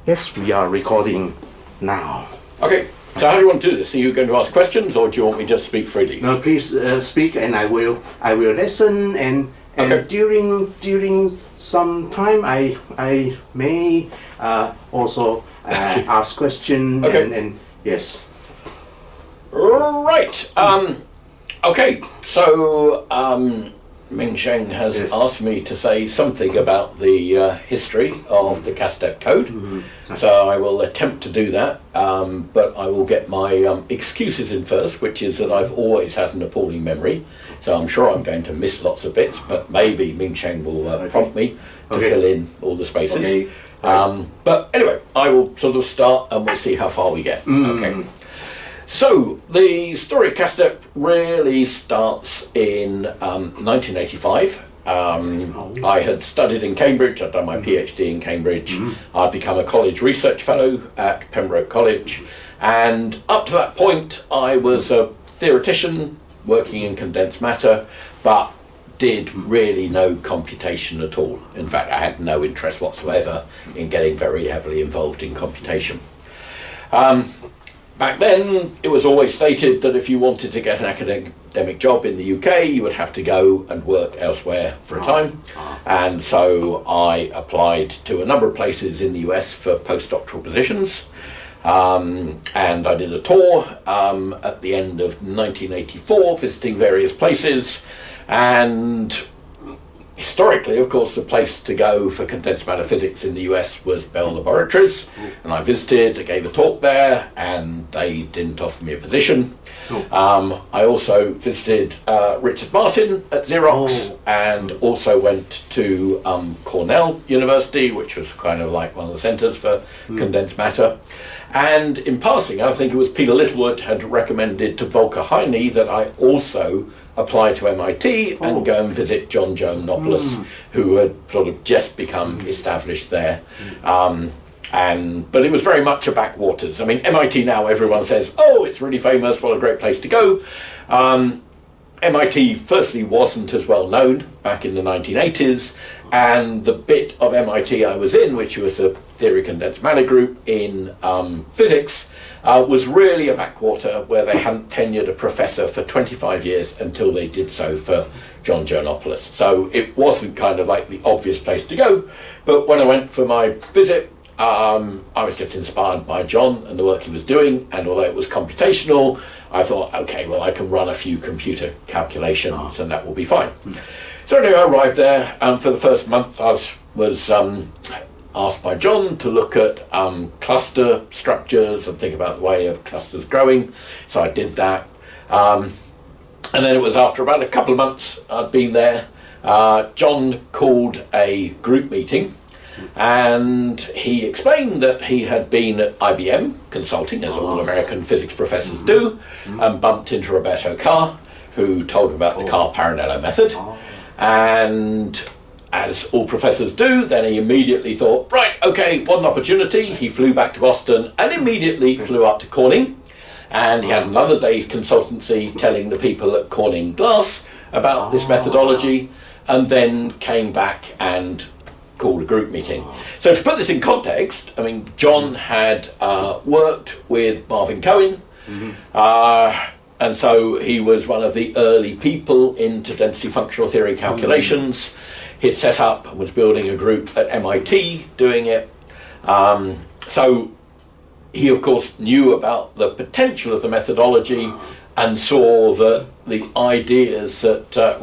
Yes, we are recording now. Okay, so how do you want to do this? Are you going to ask questions, or do you want me to just speak freely? No, please speak, and I will listen. And Okay. during some time, I may also ask question. Okay. And yes. Right. Okay. So Ming Sheng has Yes. asked me to say something about the history of the CASTEP code. So I will attempt to do that, but I will get my excuses in first, which is that I've always had an appalling memory. So I'm sure I'm going to miss lots of bits, but maybe Ming Sheng will prompt me to fill in all the spaces. Okay. But anyway, I will sort of start and we'll see how far we get. Okay. So the story of CASTEP really starts in 1985. I had studied in Cambridge, I'd done my PhD in Cambridge. I'd become a college research fellow at Pembroke College, and up to that point I was a theoretician working in condensed matter, but did really no computation at all. In fact, I had no interest whatsoever in getting very heavily involved in computation. Back then, it was always stated that if you wanted to get an academic job in the UK, you would have to go and work elsewhere for a time. And so I applied to a number of places in the US for postdoctoral positions. And I did a tour at the end of 1984, visiting various places. And historically, of course, the place to go for condensed matter physics in the US was Bell Laboratories, and I visited, I gave a talk there, and they didn't offer me a position. I also visited Richard Martin at Xerox, and also went to Cornell University, which was kind of like one of the centres for condensed matter. And in passing, I think it was Peter Littlewood had recommended to Volker Heine that I also apply to MIT and go and visit John Joannopoulos, who had sort of just become established there. But it was very much a backwaters. I mean, MIT now, everyone says, oh, it's really famous, what a great place to go. MIT firstly wasn't as well known back in the 1980s, and the bit of MIT I was in, which was a theory condensed matter group in physics, was really a backwater where they hadn't tenured a professor for 25 years until they did so for John Joannopoulos. So it wasn't kind of like the obvious place to go, but when I went for my visit, I was just inspired by John and the work he was doing, and although it was computational, I thought, okay, well, I can run a few computer calculations and that will be fine. So anyway, I arrived there, and for the first month I was asked by John to look at cluster structures and think about the way of clusters growing. So I did that. And then it was after about a couple of months I'd been there, John called a group meeting, and he explained that he had been at IBM consulting, as all American physics professors do, and bumped into Roberto Carr, who told him about the Carr-Parrinello method. And as all professors do, then he immediately thought, right, okay, what an opportunity. He flew back to Boston and immediately flew up to Corning. And he had another day's consultancy telling the people at Corning Glass about this methodology, and then came back and called a group meeting. So to put this in context, I mean, John had worked with Marvin Cohen, and so he was one of the early people into density functional theory calculations. He'd set up and was building a group at MIT doing it. So he, of course, knew about the potential of the methodology and saw that the ideas that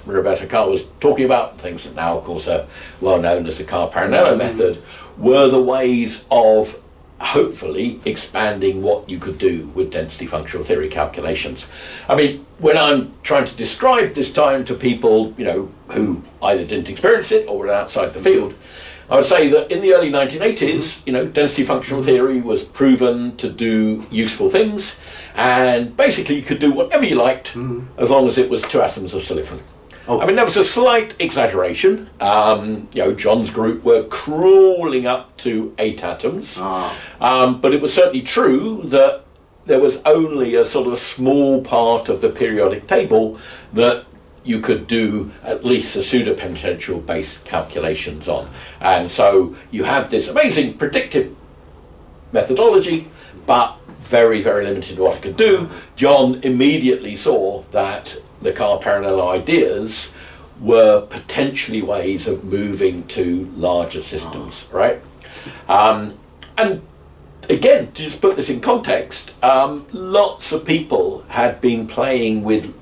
Roberto Carr was talking about, things that now, of course, are well known as the Carr-Parrinello method, were the ways of hopefully expanding what you could do with density functional theory calculations. I mean, when I'm trying to describe this time to people, you know, who either didn't experience it or were outside the field, I would say that in the early 1980s, you know, density functional theory was proven to do useful things, and basically you could do whatever you liked as long as it was 2 atoms of silicon. I mean, there was a slight exaggeration. You know, John's group were crawling up to 8 atoms, but it was certainly true that there was only a sort of small part of the periodic table that you could do at least a pseudo-potential based calculations on. And so you had this amazing predictive methodology, but very, very limited what it could do. John immediately saw that the car parallel ideas were potentially ways of moving to larger systems, right? And again, to just put this in context, lots of people had been playing with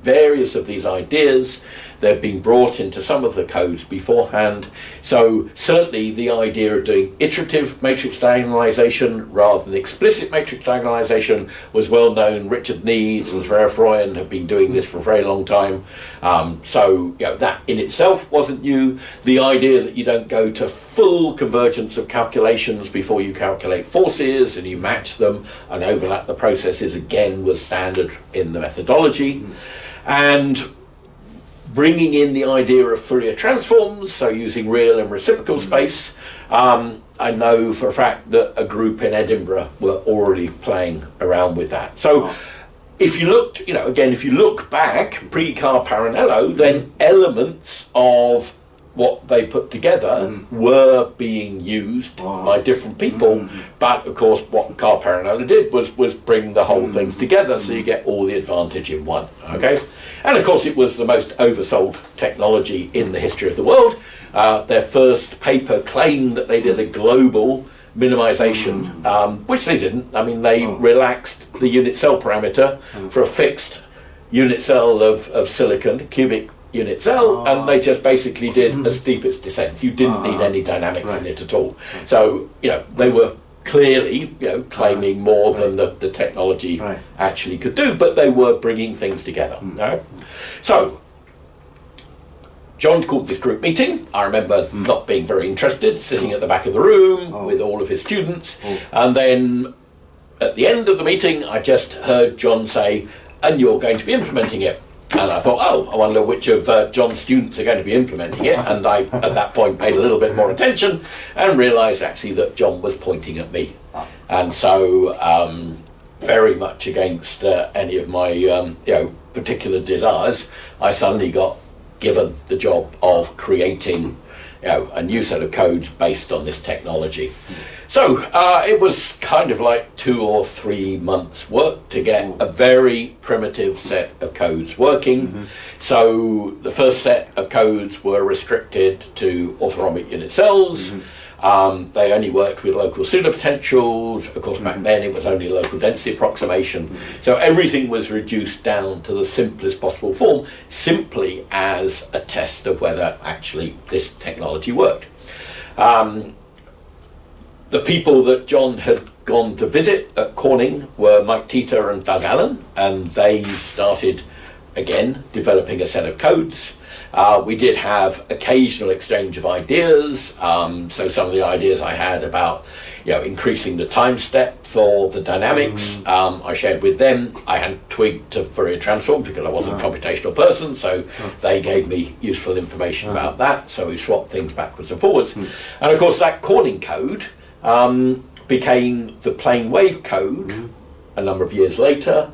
various of these ideas. They've been brought into some of the codes beforehand. So certainly the idea of doing iterative matrix diagonalization rather than explicit matrix diagonalization was well known. Richard Nees and Sverre Freund have been doing this for a very long time. So that in itself wasn't new. The idea that you don't go to full convergence of calculations before you calculate forces and you match them and overlap the processes again was standard in the methodology. And bringing in the idea of Fourier transforms, so using real and reciprocal space. I know for a fact that a group in Edinburgh were already playing around with that. So if you looked, again, if you look back pre-Car Parallelo, then elements of what they put together were being used by different people, but of course what Car Parallelo did was bring the whole things together, so you get all the advantage in one. Okay, and of course it was the most oversold technology in the history of the world. Their first paper claimed that they did a global minimization, which they didn't. I mean, they relaxed the unit cell parameter for a fixed unit cell of silicon, cubic unit cell, and they just basically did a steepest descent. You didn't need any dynamics in it at all. So they were clearly claiming more than the technology actually could do, but they were bringing things together. So John called this group meeting. I remember not being very interested, sitting at the back of the room with all of his students, and then at the end of the meeting I just heard John say, "And you're going to be implementing it." And I thought, I wonder which of John's students are going to be implementing it. And I, at that point, paid a little bit more attention and realised actually that John was pointing at me. And so, very much against any of my particular desires, I suddenly got given the job of creating a new set of codes based on this technology. So it was kind of like 2 or 3 months work to get a very primitive set of codes working. So the first set of codes were restricted to orthorhombic unit cells. They only worked with local pseudopotentials. Of course, back then it was only local density approximation. So everything was reduced down to the simplest possible form, simply as a test of whether actually this technology worked. The people that John had gone to visit at Corning were Mike Teeter and Doug Allen, and they started, again, developing a set of codes. We did have occasional exchange of ideas, so some of the ideas I had about increasing the time step for the dynamics, I shared with them. I hadn't twigged to Fourier transform because I wasn't a computational person, so they gave me useful information about that, so we swapped things backwards and forwards. And of course that Corning code became the plane wave code a number of years later.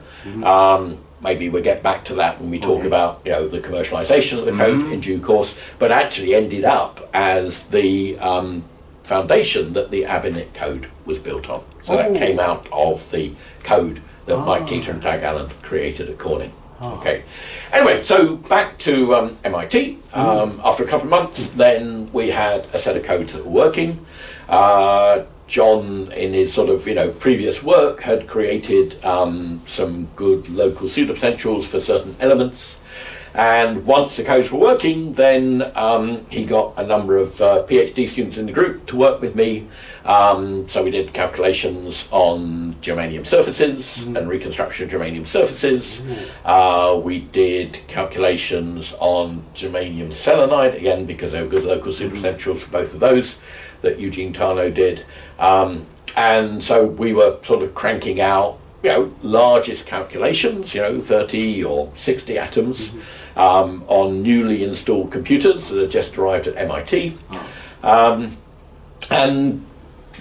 Maybe we'll get back to that when we talk about the commercialization of the code in due course, but actually ended up as the foundation that the Abinit code was built on. So that came out of the code that Mike Teeter and Doug Allen created at Corning. Okay. Anyway, so back to MIT. After a couple of months, then we had a set of codes that were working. John, in his sort of previous work, had created some good local pseudopotentials for certain elements. And once the codes were working, then he got a number of PhD students in the group to work with me. So we did calculations on germanium surfaces and reconstruction of germanium surfaces. We did calculations on germanium selenide, again, because they were good local pseudopotentials for both of those that Eugene Tarnow did. And so we were sort of cranking out largest calculations, 30 or 60 atoms on newly installed computers that had just arrived at MIT. And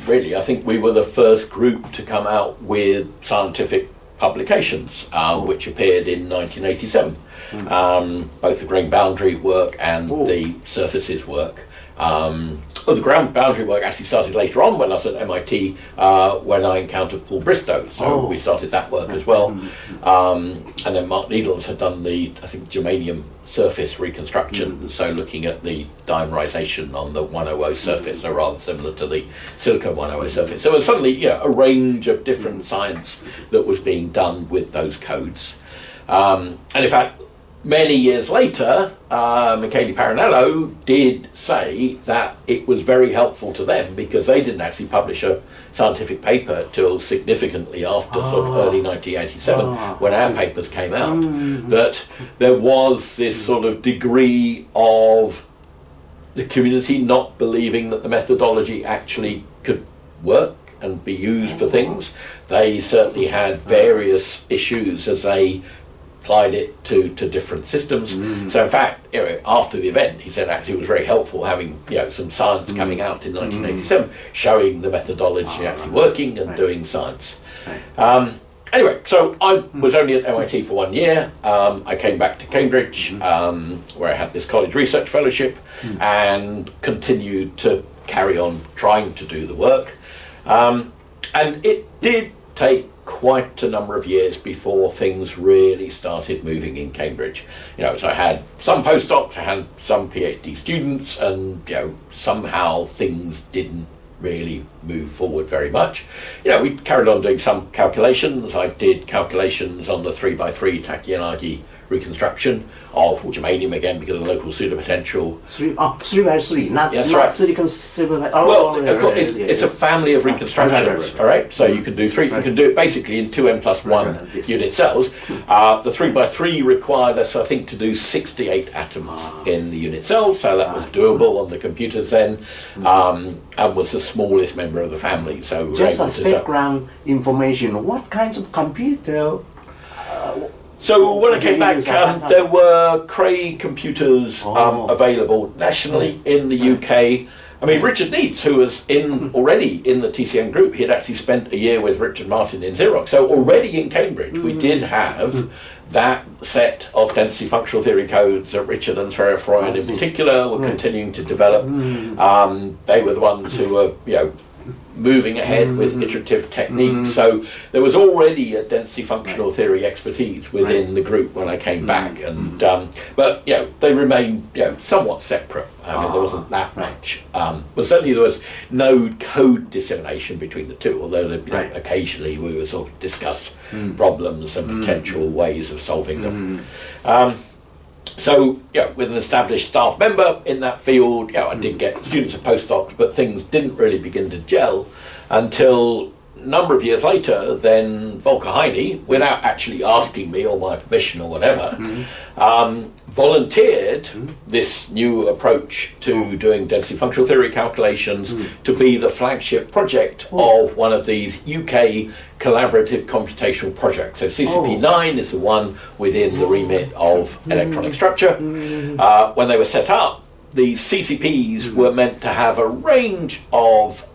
really, I think we were the first group to come out with scientific publications, which appeared in 1987. both the grain boundary work and the surfaces work. The ground boundary work actually started later on when I was at MIT, when I encountered Paul Bristow. So we started that work as well. And then Mark Needles had done the, I think, germanium surface reconstruction. So looking at the dimerization on the 100 surface, so rather similar to the silicon 100 surface. So it was suddenly a range of different science that was being done with those codes. And in fact, many years later, Michele Parinello did say that it was very helpful to them because they didn't actually publish a scientific paper till significantly after sort of early 1987 when our papers came out, that there was this sort of degree of the community not believing that the methodology actually could work and be used for things. They certainly had various issues as they applied it to different systems. So in fact, after the event, he said actually it was very helpful having some science coming out in 1987 showing the methodology actually working and doing science. Anyway, so I was only at MIT for 1 year. I came back to Cambridge, where I had this college research fellowship, and continued to carry on trying to do the work. And it did take quite a number of years before things really started moving in Cambridge. So I had some postdocs, I had some PhD students, and somehow things didn't really move forward very much. We carried on doing some calculations. I did calculations on the 3x3 Takayanagi reconstruction of germanium again because of the local pseudopotential. 3x3, not silicon silver. It's a family of reconstructions. All right, so you can do three. You can do it basically in 2n+1 unit cells. The 3x3 required us, I think, to do 68 atoms in the unit cell, so that was doable on the computers then, and was the smallest member of the family. So just as background information, what kinds of computer? So when I came back, there were Cray computers available nationally in the UK. I mean, Richard Needs, who was already in the TCN group, he had actually spent a year with Richard Martin in Xerox. So already in Cambridge, we did have that set of density functional theory codes that Richard and Sverre Freund in particular were continuing to develop. They were the ones who were, moving ahead with iterative techniques. So there was already a density functional theory expertise within the group when I came back, and but they remained somewhat separate. I mean, there wasn't that much, but certainly there was no code dissemination between the two. Although occasionally we would sort of discuss problems and potential ways of solving them. So, with an established staff member in that field, I did get students and postdocs, but things didn't really begin to gel until a number of years later. Then Volker Heine, without actually asking me or my permission or whatever, volunteered this new approach to doing density functional theory calculations to be the flagship project of one of these UK collaborative computational projects. So CCP9 is the one within the remit of electronic structure. When they were set up, the CCPs were meant to have a range of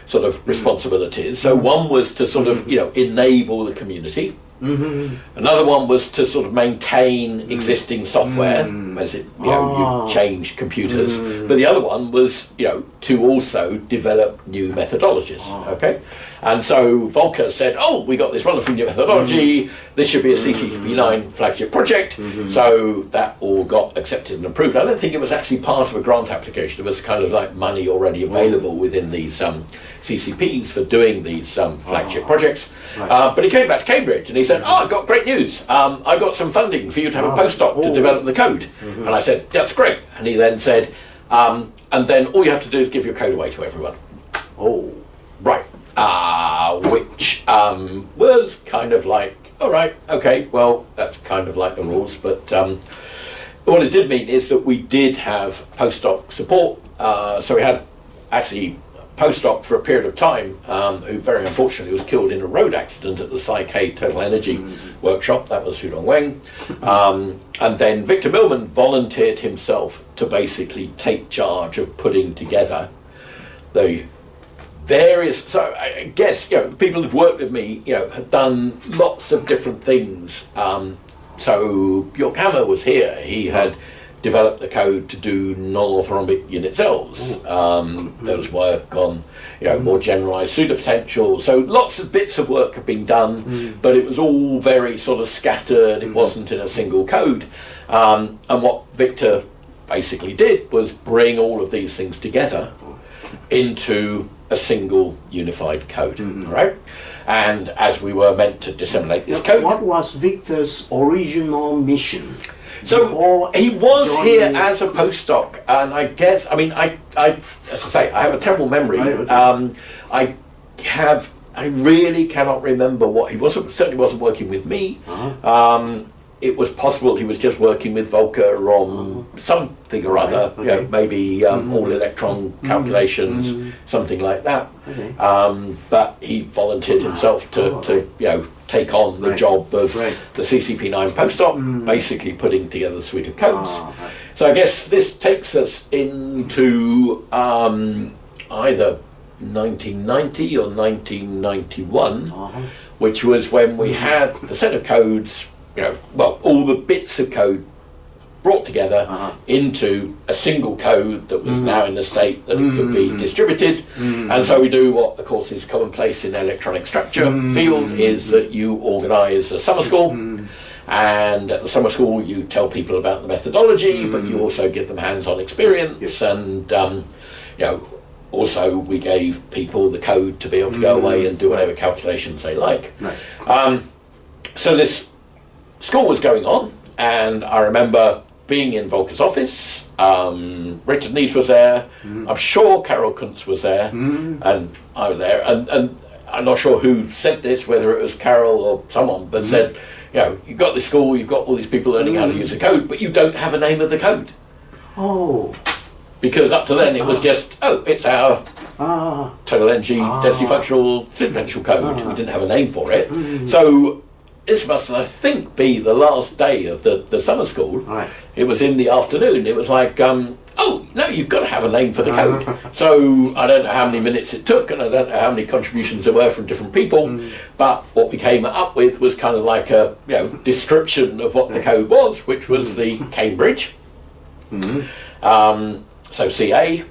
sort of responsibilities. So one was to sort of enable the community. Another one was to sort of maintain existing software as it you change computers. But the other one was to also develop new methodologies. Okay, and so Volker said, we got this wonderful new methodology, this should be a CCP9 flagship project. So that all got accepted and approved. I don't think it was actually part of a grant application. It was kind of like money already available within these CCPs for doing these flagship projects. But he came back to Cambridge and he said, I've got great news. I've got some funding for you to have a postdoc to develop the code. And I said, that's great. And he then said, and then all you have to do is give your code away to everyone. Right. Which was kind of like, all right, okay, well, that's kind of like the rules. But what it did mean is that we did have postdoc support. So we had actually postdoc for a period of time, who very unfortunately was killed in a road accident at the Psy-K Total Energy workshop. That was Xudong Weng. And then Victor Millman volunteered himself to basically take charge of putting together the various, so I guess, people who've worked with me, had done lots of different things, So Björk Hammer was here. He had developed the code to do non-orthorhombic unit cells. There was work on, more generalized pseudopotential. So lots of bits of work have been done, but it was all very sort of scattered. It wasn't in a single code. And what Victor basically did was bring all of these things together into a single unified code, right? And as we were meant to disseminate this code. What was Victor's original mission? So he was here as a postdoc, and I guess, I as I say, I have a terrible memory. I really cannot remember what he certainly wasn't working with me. It was possible he was just working with Volker on something or other, maybe all electron calculations, something like that. But he volunteered himself to take on the job of the CCP9 postdoc, basically putting together a suite of codes. So I guess this takes us into either 1990 or 1991, which was when we had the set of codes, all the bits of code brought together into a single code that was now in the state that it could be distributed. And so we do what, of course, is commonplace in electronic structure field, is that you organise a summer school, and at the summer school you tell people about the methodology, but you also give them hands-on experience, and also we gave people the code to be able to go away and do whatever calculations they like. So this school was going on, and I remember being in Volker's office. Richard Neves was there. I'm sure Carol Kuntz was there, and I was there. And I'm not sure who said this, whether it was Carol or someone, but said, you've got this school, you've got all these people learning how to use the code, but you don't have a name of the code. Because up to then it was just, it's our total energy density functional pseudopotential code. We didn't have a name for it. So this must, I think, be the last day of the summer school. It was in the afternoon. It was like, no, you've got to have a name for the code. So I don't know how many minutes it took, and I don't know how many contributions there were from different people, but what we came up with was kind of like a description of what the code was, which was the Cambridge. So CA.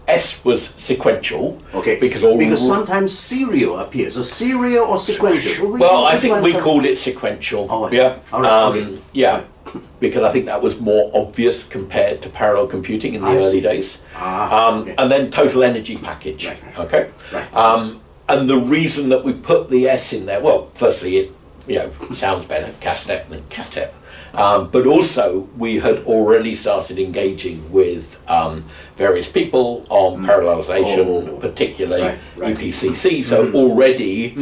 S was sequential. Because sometimes serial appears. So serial or sequential? Well, I think we called it sequential. Because I think that was more obvious compared to parallel computing in the early days. And then total energy package. And the reason that we put the S in there, well, firstly, it sounds better, CASTEP than CATEP. But also we had already started engaging with various people on parallelization, particularly EPCC. So already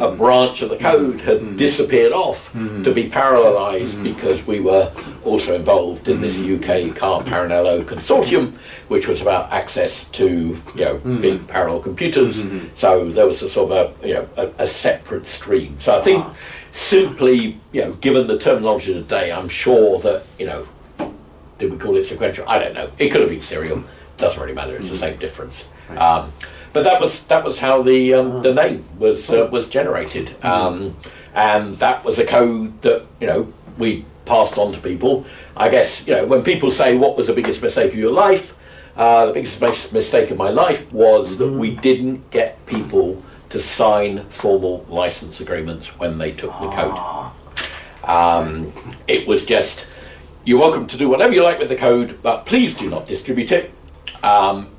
a branch of the code had disappeared off to be parallelized, because we were also involved in this UK Car Parallelo consortium, which was about access to big parallel computers. So there was a sort of a separate stream. So I think simply, given the terminology today, I'm sure that, did we call it sequential? I don't know. It could have been serial. Doesn't really matter. It's the same difference. But that was how the name was generated, and that was a code that we passed on to people. I guess when people say what was the biggest mistake of your life, the biggest mistake of my life was that we didn't get people to sign formal license agreements when they took the code. It was just, you're welcome to do whatever you like with the code, but please do not distribute it.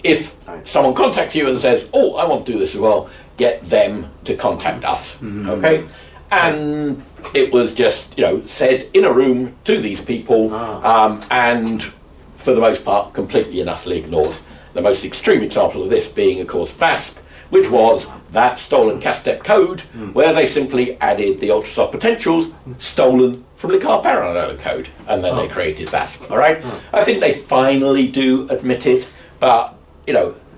If someone contacts you and says, I want to do this as well, get them to contact us, okay? And it was just, said in a room to these people, and for the most part, completely and utterly ignored. The most extreme example of this being, of course, VASP, which was that stolen CASTEP code, where they simply added the ultrasoft potentials stolen from the Car Parallelo code, and then they created VASP, all right? I think they finally do admit it, but,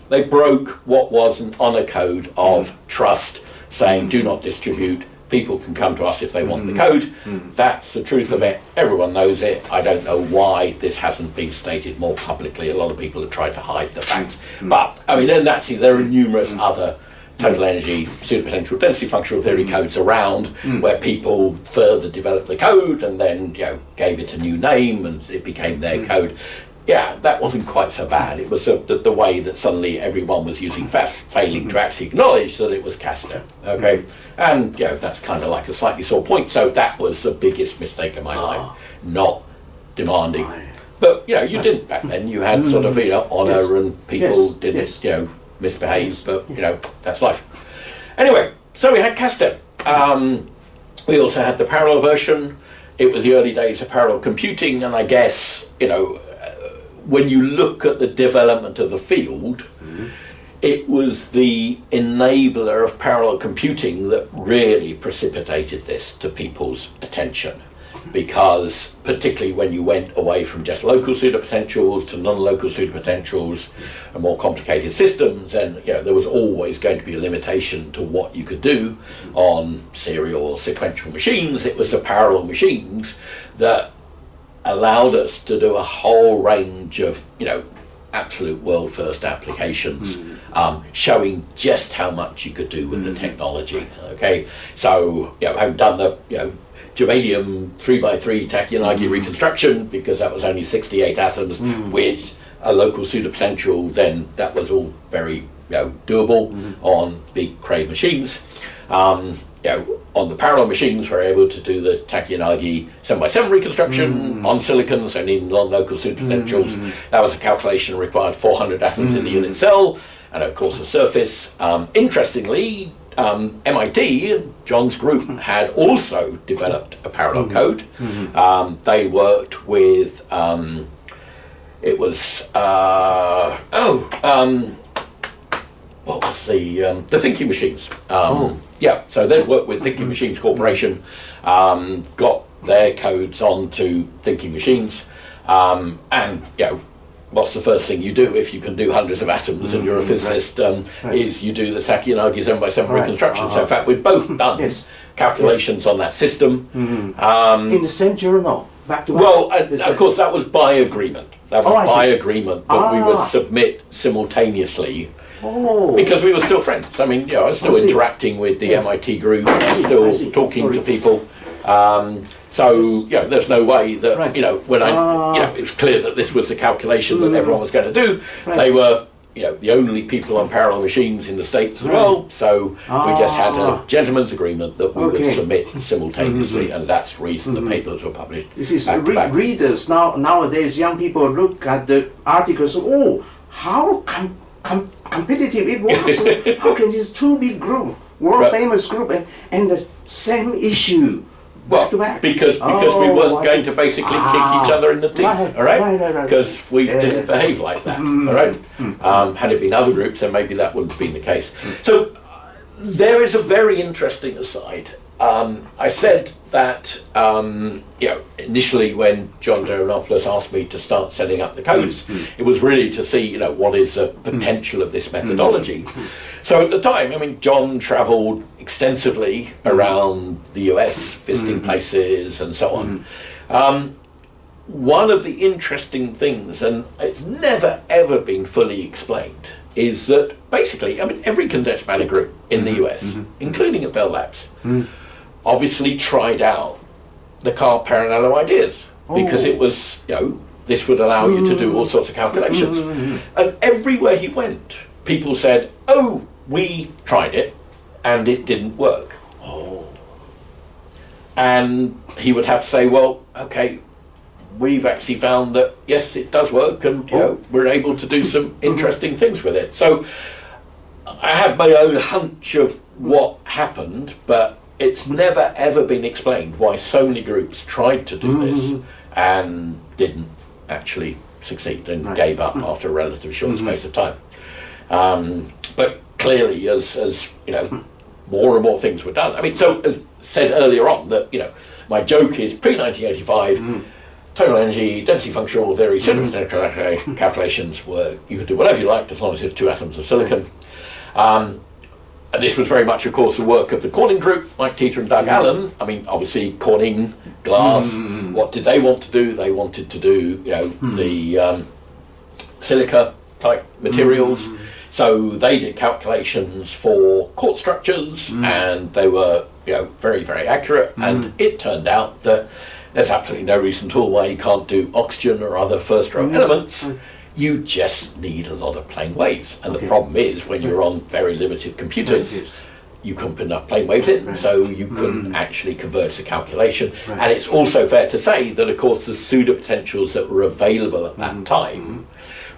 they broke what was an honour code of trust, saying do not distribute, people can come to us if they want the code. That's the truth of it. Everyone knows it. I don't know why this hasn't been stated more publicly. A lot of people have tried to hide the facts. But, I mean, and actually there are numerous other total energy, superpotential, density functional theory codes around, where people further developed the code and then gave it a new name and it became their code. Yeah, that wasn't quite so bad. It was the way that suddenly everyone was using fast, failing to actually acknowledge that it was Castor. Okay, and that's kind of like a slightly sore point. So that was the biggest mistake of my life, not demanding. But you didn't back then. You had sort of honour and people didn't misbehave. But that's life. Anyway, so we had Castor. We also had the parallel version. It was the early days of parallel computing, and I guess when you look at the development of the field, it was the enabler of parallel computing that really precipitated this to people's attention. Because particularly when you went away from just local pseudopotentials to non-local pseudopotentials and more complicated systems, and there was always going to be a limitation to what you could do on serial or sequential machines. It was the parallel machines that allowed us to do a whole range of absolute world first applications, showing just how much you could do with the technology. Okay, so having done the germanium 3x3 Tachyanagi reconstruction, because that was only 68 atoms with a local pseudopotential, then that was all very doable on big Cray machines. On the parallel machines, we're able to do the Tachyanagi 7x7 reconstruction on silicon, so needing non-local superpotentials. That was a calculation that required 400 atoms in the unit cell, and of course the surface. Interestingly, MIT, John's group, had also developed a parallel code. They worked with, what was the Thinking Machines. So they worked with Thinking Machines Corporation, got their codes onto Thinking Machines, and what's the first thing you do if you can do hundreds of atoms and you're a physicist, is you do the Tachyanagi 7x7 reconstruction. So in fact we've both done calculations on that system. In the same journal, back to back? Well, of course that was by agreement. That was by agreement that we would submit simultaneously. Because we were still friends. I mean, I was still interacting with the MIT group, still talking to people. So there's no way that when it was clear that this was the calculation that everyone was going to do. They were the only people on parallel machines in the States as well. So we just had a gentleman's agreement that we would submit simultaneously, and that's the reason the papers were published. This is readers nowadays. Young people look at the articles. Oh, how competitive it was! How can these two big group, world famous group, and the same issue? Well, because we weren't going to basically kick each other in the teeth, all right? Because we didn't behave like that, all right? Had it been other groups, then maybe that wouldn't have been the case. So there is a very interesting aside. I said that initially when John Gerontopoulos asked me to start setting up the codes, it was really to see what is the potential of this methodology. So at the time, I mean, John travelled extensively around the US, visiting places and so on. One of the interesting things, and it's never ever been fully explained, is that basically, I mean, every condensed matter group in the US, including at Bell Labs, obviously tried out the Carl Peronello ideas, because it was, this would allow you to do all sorts of calculations. And everywhere he went, people said, oh, we tried it and it didn't work. And he would have to say, well, okay, we've actually found that, yes, it does work, and we're able to do some interesting things with it. So I have my own hunch of what happened, but it's never ever been explained why so many groups tried to do this and didn't actually succeed and gave up after a relatively short space of time. But clearly, as more and more things were done. I mean, so as said earlier on, that my joke is pre-1985. Total energy, density functional theory, superpotential calculations were, you could do whatever you liked as long as it's 2 atoms of silicon. And this was very much, of course, the work of the Corning group, Mike Teeter and Doug Allen. I mean, obviously, Corning, glass, what did they want to do? They wanted to do, the silica type materials. So they did calculations for quartz structures, and they were, very, very accurate. And it turned out that there's absolutely no reason at all why you can't do oxygen or other first-row elements. You just need a lot of plane waves. And the problem is, when you're on very limited computers, you couldn't put enough plane waves in, so you couldn't actually converge the calculation. And it's also fair to say that, of course, the pseudopotentials that were available at that time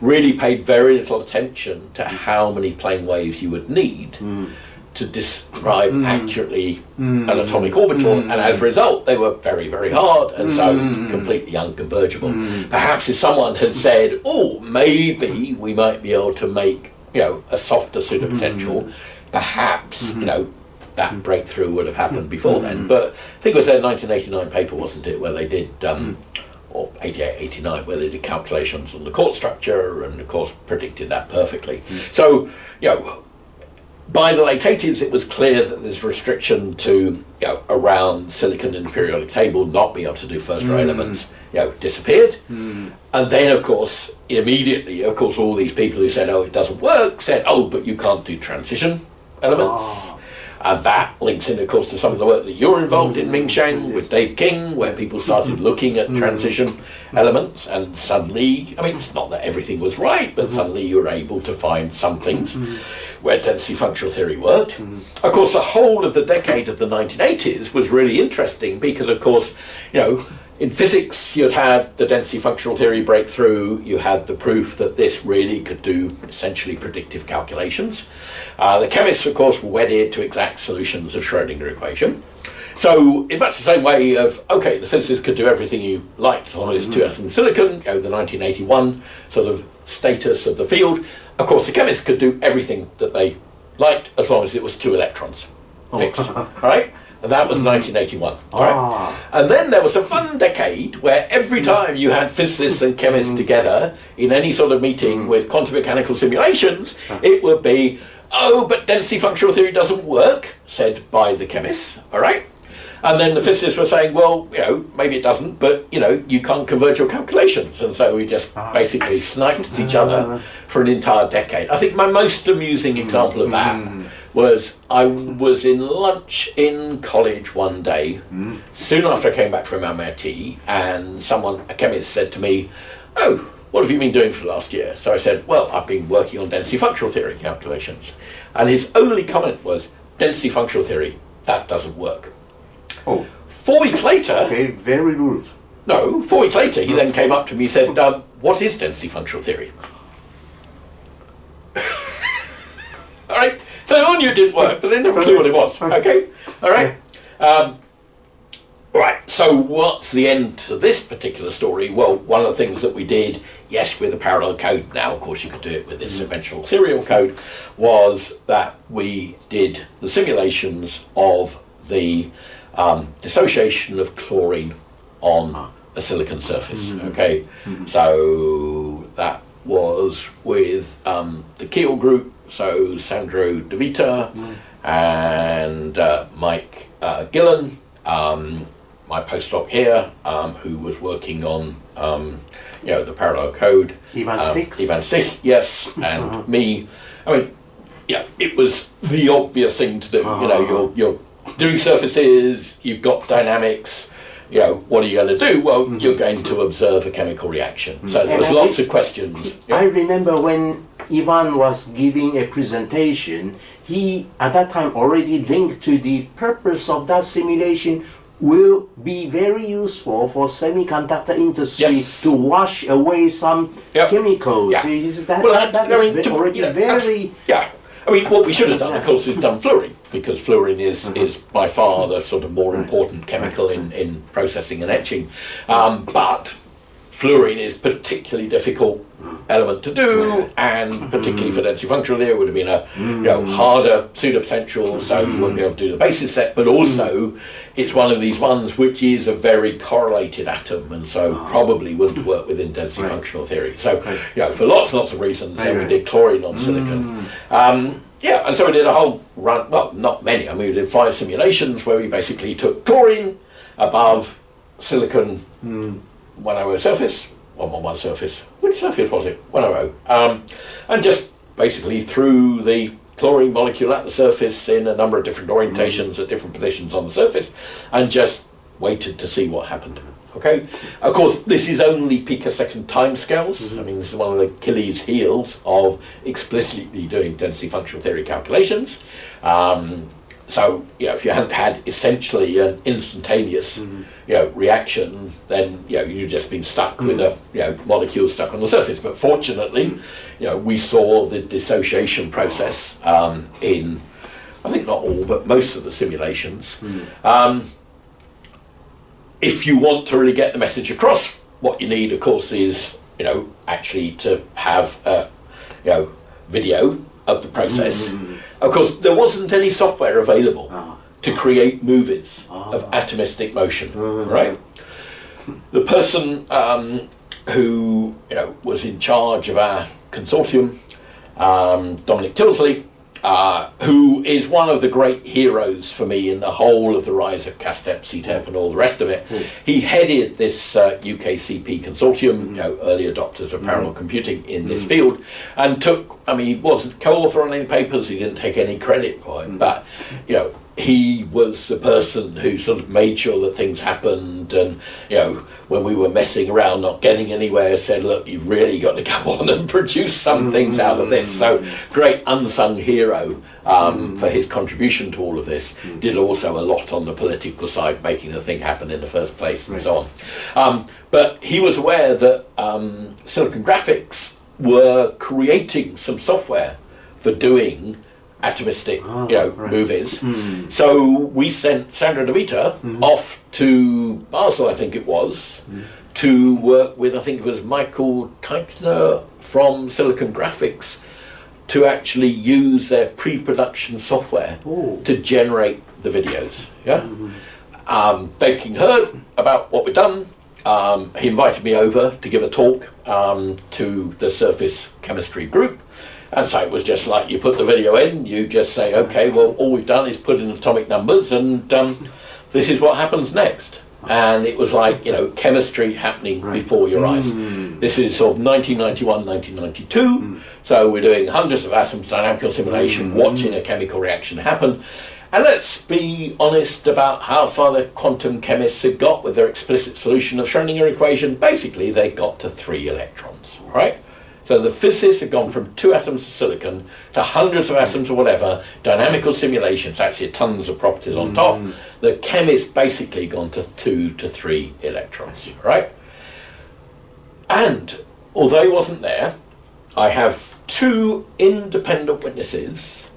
really paid very little attention to how many plane waves you would need to describe accurately an atomic orbital, and as a result they were very, very hard, and so completely unconvergible. Perhaps if someone had said, oh, maybe we might be able to make a softer pseudopotential, perhaps that breakthrough would have happened before then. But I think it was their 1989 paper, wasn't it, where they did or 88, 89, where they did calculations on the quartz structure and, of course, predicted that perfectly. So, by the late 80s, it was clear that this restriction to, around silicon in the periodic table not being able to do first-row elements, disappeared. And then, of course, immediately, all these people who said, oh, it doesn't work, said, oh, but you can't do transition elements. And that links in, of course, to some of the work that you're involved in, Ming-Sheng, with Dave King, where people started looking at transition elements, and suddenly, it's not that everything was right, but suddenly you were able to find some things where density functional theory worked. Of course, the whole of the decade of the 1980s was really interesting because, of course, in physics, you'd had the density functional theory breakthrough, you had the proof that this really could do essentially predictive calculations. The chemists, of course, were wedded to exact solutions of Schrödinger equation. So, in much the same way of, okay, the physicists could do everything you liked as long as it's two atoms silicon, the 1981 sort of status of the field. Of course, the chemists could do everything that they liked as long as it was 2 electrons fixed, right? And that was 1981. Right? And then there was a fun decade where every time you had physicists and chemists together in any sort of meeting with quantum mechanical simulations, it would be, oh, but density functional theory doesn't work, said by the chemists, all right? And then the physicists were saying, well, maybe it doesn't, but, you can't converge your calculations. And so we just basically sniped at each other for an entire decade. I think my most amusing example of that was I was in lunch in college one day, soon after I came back from MIT, and a chemist said to me, oh, what have you been doing for the last year? So I said, well, I've been working on density functional theory calculations. And his only comment was, density functional theory, that doesn't work. 4 weeks later... Okay, very rude. No, 4 weeks later, he then came up to me and said, what is density functional theory? All right? So I knew it didn't work, but they never knew what it was. Okay? All right? Right, so what's the end to this particular story? Well, one of the things that we did, yes, with the parallel code, now of course you could do it with this conventional serial code, was that we did the simulations of the dissociation of chlorine on a silicon surface. Okay? So that was with the Kiel group, so Sandro De Vita and Mike Gillen, my postdoc here, who was working on the parallel code. Ivan Stick? Ivan Stick, yes, and me. It was the obvious thing to do. You're doing surfaces, you've got dynamics, what are you going to do? Well, you're going to observe a chemical reaction. So there was lots of questions. I remember when Ivan was giving a presentation, he at that time already linked to the purpose of that simulation will be very useful for semiconductor industry to wash away some chemicals. That is already very... Yeah. What we should have done, of course, is done fluorine, because fluorine is by far the sort of more important chemical in processing and etching. But fluorine is particularly difficult element to do, and particularly for density functional theory, it would have been a harder pseudopotential, so you wouldn't be able to do the basis set, but also it's one of these ones which is a very correlated atom, and so probably wouldn't work within density functional theory. So, for lots and lots of reasons, then we did chlorine on silicon. And so we did a whole run, well, not many, we did 5 simulations where we basically took chlorine above silicon 100 surface, 111 surface, which surface was it? 100. And just basically threw the chlorine molecule at the surface in a number of different orientations at different positions on the surface, and just waited to see what happened. Okay, of course, this is only picosecond timescales. I mean, this is one of the Achilles' heels of explicitly doing density functional theory calculations. So, if you hadn't had essentially an instantaneous, reaction, then you'd just been stuck with a molecule stuck on the surface. But fortunately, we saw the dissociation process in, I think not all, but most of the simulations. If you want to really get the message across, what you need, of course, is actually to have a video of the process. Of course, there wasn't any software available to create movies of atomistic motion, right? The person who was in charge of our consortium, Dominic Tilsley, who is one of the great heroes for me in the whole of the rise of CASTEP, CTEP and all the rest of it. He headed this UKCP consortium, early adopters of parallel computing in this field, and he wasn't co-author on any papers, he didn't take any credit for it, but he was the person who sort of made sure that things happened, and when we were messing around not getting anywhere, said, look, you've really got to go on and produce some things out of this. So great unsung hero for his contribution to all of this. Did also a lot on the political side, making the thing happen in the first place, and so on. But he was aware that Silicon Graphics were creating some software for doing atomistic movies. So we sent Sandra DeVita off to Basel, I think it was, to work with, I think it was Michael Teichner from Silicon Graphics, to actually use their pre-production software to generate the videos. Baking heard about what we'd done. He invited me over to give a talk to the surface chemistry group. And so it was just like, you put the video in, you just say, okay, well, all we've done is put in atomic numbers, and this is what happens next. And it was like, chemistry happening before your eyes. This is sort of 1991, 1992. So we're doing hundreds of atoms, dynamical simulation, watching a chemical reaction happen. And let's be honest about how far the quantum chemists had got with their explicit solution of Schrödinger equation. Basically, they got to 3 electrons, right? So the physicists had gone from 2 atoms of silicon to hundreds of atoms or whatever, dynamical simulations, actually tons of properties on top. The chemists basically gone to 2 to 3 electrons, right? And although he wasn't there, I have 2 independent witnesses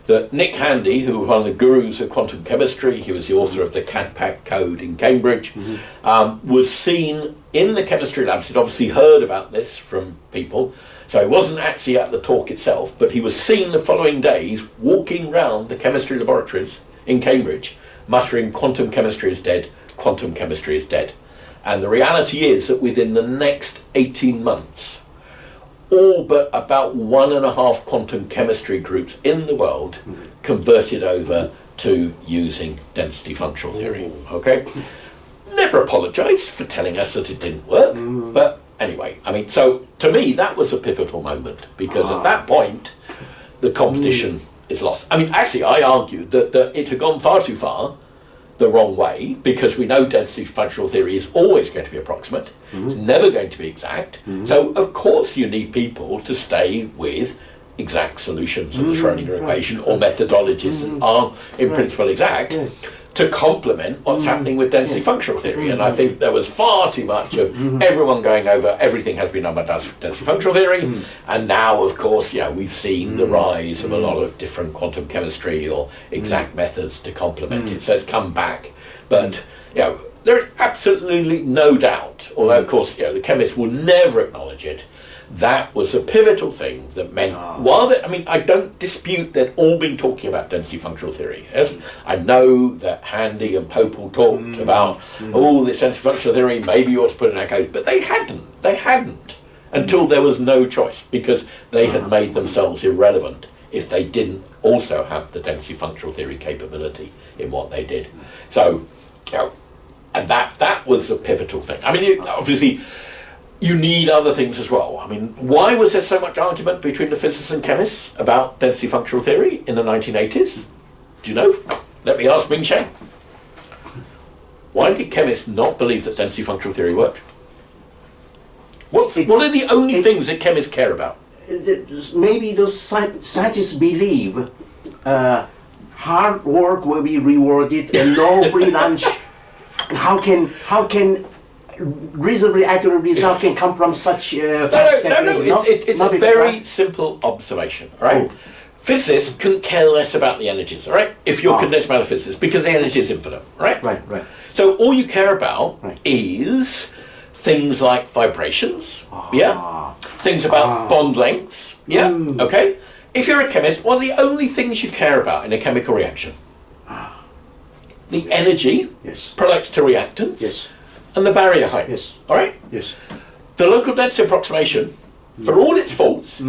that Nick Handy, who was one of the gurus of quantum chemistry, he was the author of the CADPAC code in Cambridge, was seen in the chemistry labs. He'd obviously heard about this from people, so he wasn't actually at the talk itself, but he was seen the following days walking round the chemistry laboratories in Cambridge, muttering, quantum chemistry is dead, quantum chemistry is dead. And the reality is that within the next 18 months, all but about 1.5 quantum chemistry groups in the world converted over to using density functional theory. Okay, never apologised for telling us that it didn't work, but anyway, so to me that was a pivotal moment, because at that point the competition is lost. Actually, I argued that it had gone far too far the wrong way, because we know density functional theory is always going to be approximate. It's never going to be exact. So of course you need people to stay with exact solutions of the Schrödinger equation, or methodologies that are in principle exact, to complement what's happening with density functional theory. And I think there was far too much of everyone going over everything has been done by density functional theory, and now of course we've seen the rise of a lot of different quantum chemistry or exact methods to complement it, so it's come back. But there is absolutely no doubt, although of course the chemists will never acknowledge it, that was a pivotal thing that meant, I don't dispute they'd all been talking about density functional theory. Yes? I know that Handy and Popel talked about, this density functional theory, maybe you ought to put it in our code, but they hadn't, until there was no choice, because they had made themselves irrelevant if they didn't also have the density functional theory capability in what they did. So, and that was a pivotal thing. Obviously, you need other things as well. I mean, why was there so much argument between the physicists and chemists about density functional theory in the 1980s? Do you know? Let me ask Ming Sheng. Why did chemists not believe that density functional theory worked? What are the only things that chemists care about? Maybe those scientists believe hard work will be rewarded and no free lunch. How can reasonably accurate result can come from such fast calculation? It's a very simple observation, right? Oh. Physicists couldn't care less about the energies, all right? If you're condensed matter physicist, because the energy is infinite, right? Right. So all you care about is things like vibrations, things about bond lengths, okay? If you're a chemist, what are the only things you care about in a chemical reaction? The energy, products to reactants, and the barrier height, all right? Yes. The local density approximation, for all its faults,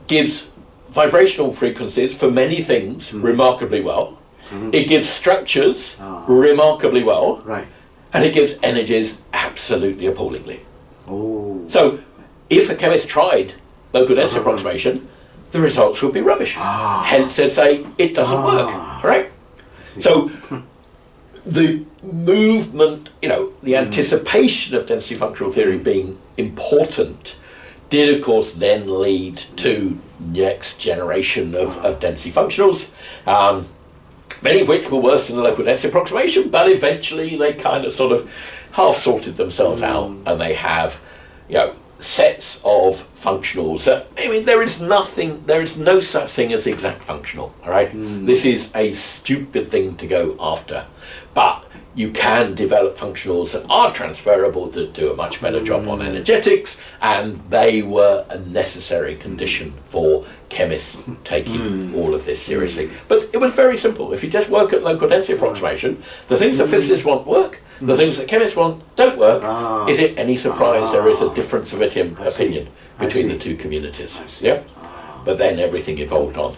gives vibrational frequencies for many things remarkably well. It gives structures remarkably well. Right. And it gives energies absolutely appallingly. Oh. So, if a chemist tried local density approximation, the results would be rubbish. Hence, they'd say it doesn't work. All right. So, the movement, the anticipation of density functional theory being important, did of course then lead to next generation of density functionals. Many of which were worse than the local density approximation, but eventually they kind of sort of half sorted themselves out, and they have, sets of functionals that, there is no such thing as exact functional, all right? This is a stupid thing to go after, but you can develop functionals that are transferable that do a much better job on energetics, and they were a necessary condition for chemists taking all of this seriously. But it was very simple. If you just work at local density approximation, the things that physicists want work, the things that chemists want don't work. Is it any surprise there is a difference of opinion between the two communities? Yeah. But then everything evolved on.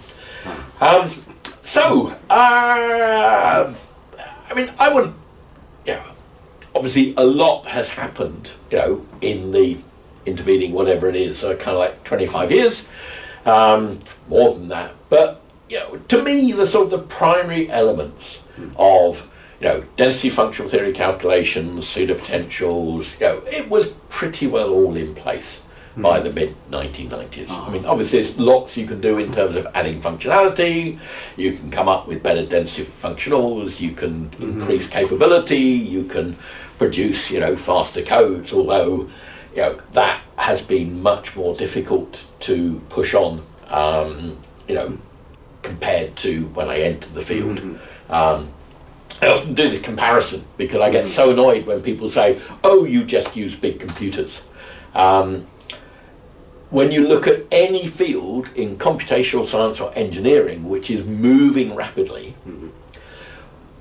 I would, obviously a lot has happened, in the intervening whatever it is, so kind of like 25 years, more than that. But, to me, the sort of the primary elements of, density functional theory calculations, pseudopotentials, it was pretty well all in place by the mid-1990s. Obviously there's lots you can do in terms of adding functionality. You can come up with better density functionals, you can increase capability, you can produce, faster codes, although, that has been much more difficult to push on, compared to when I entered the field. I often do this comparison because I get so annoyed when people say, oh, you just use big computers. When you look at any field in computational science or engineering which is moving rapidly,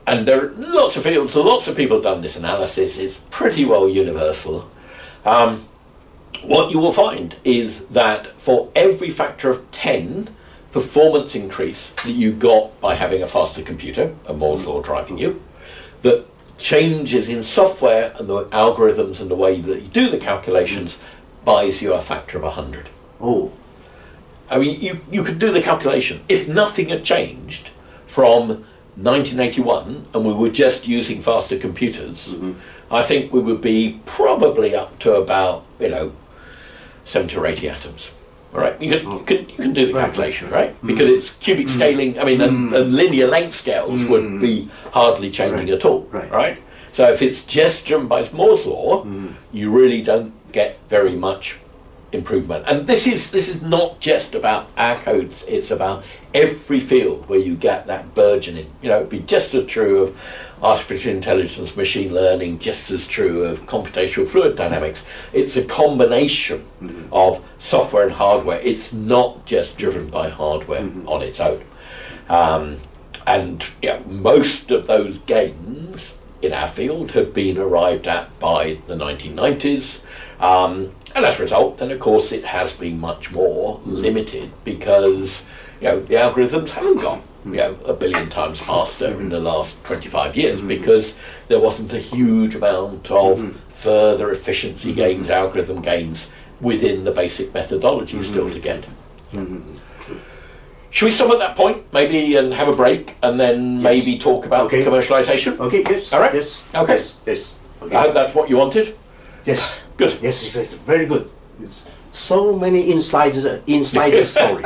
and there are lots of fields, lots of people have done this analysis, it's pretty well universal. What you will find is that for every factor of 10 performance increase that you got by having a faster computer, a Moore's law driving you, that changes in software and the algorithms and the way that you do the calculations buys you a factor of 100. Oh. You could do the calculation. If nothing had changed from 1981 and we were just using faster computers, I think we would be probably up to about, 70 or 80 atoms. All right, you can do the calculation, right? Because it's cubic scaling. And linear length scales would be hardly changing at all, right? So if it's just driven by Moore's law, you really don't get very much improvement. And this is not just about our codes; it's about every field where you get that burgeoning. It'd be just as true of artificial intelligence, machine learning, just as true of computational fluid dynamics. It's a combination of software and hardware. It's not just driven by hardware on its own. And most of those gains in our field have been arrived at by the 1990s. And And as a result, then of course it has been much more limited because the algorithms haven't gone 1 billion times faster in the last 25 years because there wasn't a huge amount of further efficiency gains, algorithm gains within the basic methodology still to get. Should we stop at that point, maybe, and have a break, and then maybe talk about commercialization? Okay, yes. All right? Yes. Okay. Yes. Okay. I hope that's what you wanted. Yes. Good. Yes, exactly. Very good. It's so many insider story.